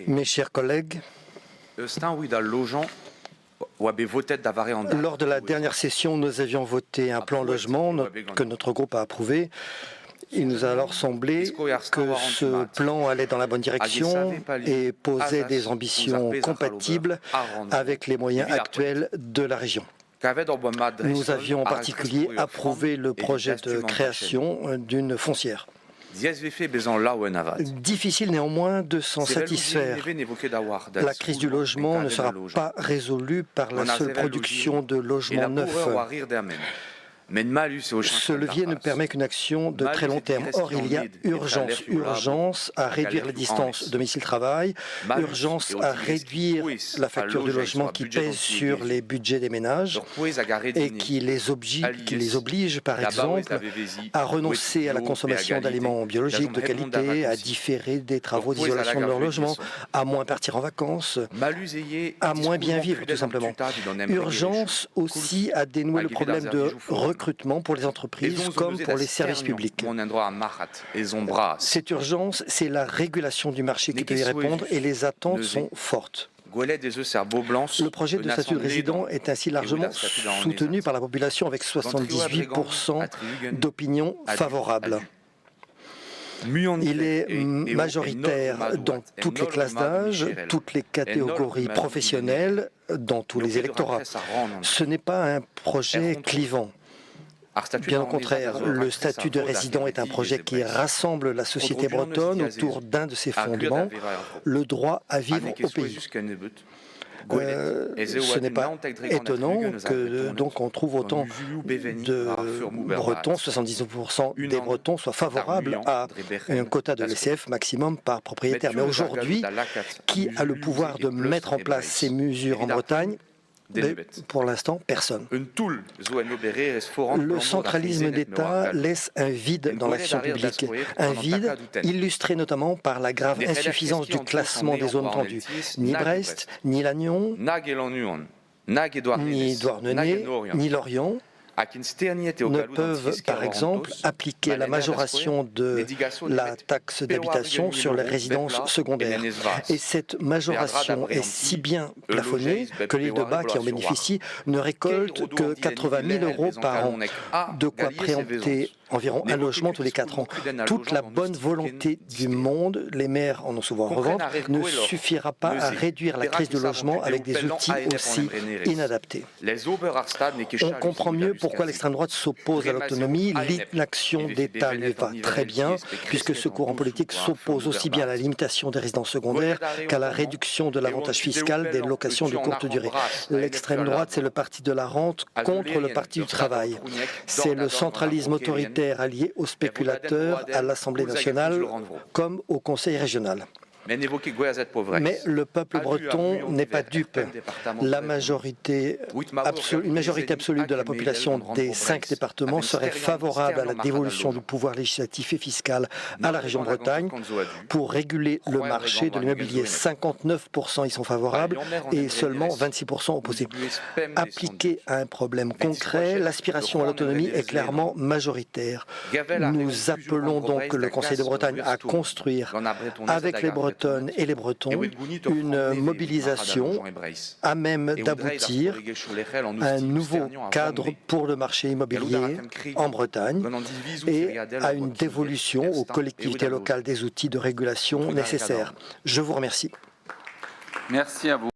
Mes chers collègues, lors de la dernière session, nous avions voté un plan logement que notre groupe a approuvé. Il nous a alors semblé que ce plan allait dans la bonne direction et posait des ambitions compatibles avec les moyens actuels de la région. Nous avions en particulier approuvé le projet de création d'une foncière. Difficile néanmoins de s'en satisfaire. La crise du logement ne sera pas résolue par la seule production de logements neufs. Ce levier ne permet qu'une action de très long terme. Or, il y a urgence à réduire les distances domicile-travail, urgence à réduire la facture du logement qui pèse sur les budgets des ménages et qui les oblige, par exemple, à renoncer à la consommation d'aliments biologiques de qualité, à différer des travaux d'isolation de leur logement, à moins partir en vacances, à moins bien vivre, tout simplement. Urgence aussi à dénouer le problème de recrutement pour les entreprises comme pour les services publics. Cette urgence, c'est la régulation du marché qui peut y répondre et les attentes sont fortes. Le projet de statut de résident est ainsi largement soutenu par la population avec 78% d'opinions favorables. Il est majoritaire dans toutes les classes d'âge, toutes les catégories professionnelles, dans tous les électorats. Ce n'est pas un projet clivant. Bien au contraire, le statut de résident est un projet qui rassemble la société bretonne autour d'un de ses fondements, le droit à vivre au pays. Ce n'est pas étonnant que donc on trouve autant de Bretons, 79% des Bretons soient favorables à un quota de l'ECF maximum par propriétaire. Mais aujourd'hui, qui a le pouvoir de mettre en place ces mesures en Bretagne ? Pour l'instant, personne. Le centralisme d'État laisse un vide dans l'action publique, un vide illustré notamment par la grave insuffisance du classement des zones tendues. Ni Brest, ni Lannion, ni Douarnenez, ni Lorient ne peuvent, par exemple, appliquer la majoration de la taxe d'habitation sur les résidences secondaires. Et cette majoration est si bien plafonnée que l'île de Bas, qui en bénéficie, ne récolte que 80 000 € par an, de quoi préempter environ un logement tous les 4 ans. Toute la bonne volonté du monde, les maires en ont souvent à revendre, ne suffira pas à réduire la crise du logement avec des outils aussi inadaptés. On comprend mieux pourquoi l'extrême droite s'oppose à l'autonomie. L'inaction d'État lui va très bien, puisque ce courant politique s'oppose aussi bien à la limitation des résidences secondaires qu'à la réduction de l'avantage fiscal des locations de courte durée. L'extrême droite, c'est le parti de la rente contre le parti du travail. C'est le centralisme autoritaire allié aux spéculateurs à l'Assemblée nationale comme au Conseil régional. Mais le peuple breton n'est pas dupe. Une majorité absolue de la population des 5 départements serait favorable à la dévolution du pouvoir législatif et fiscal à la région Bretagne pour réguler le marché de l'immobilier. 59% y sont favorables et seulement 26% opposés. Appliqué à un problème concret, l'aspiration à l'autonomie est clairement majoritaire. Nous appelons donc le Conseil de Bretagne à construire avec les Bretons et les Bretons une mobilisation à même d'aboutir à un nouveau cadre pour le marché immobilier en Bretagne et à une dévolution aux collectivités locales des outils de régulation nécessaires. Je vous remercie. Merci à vous.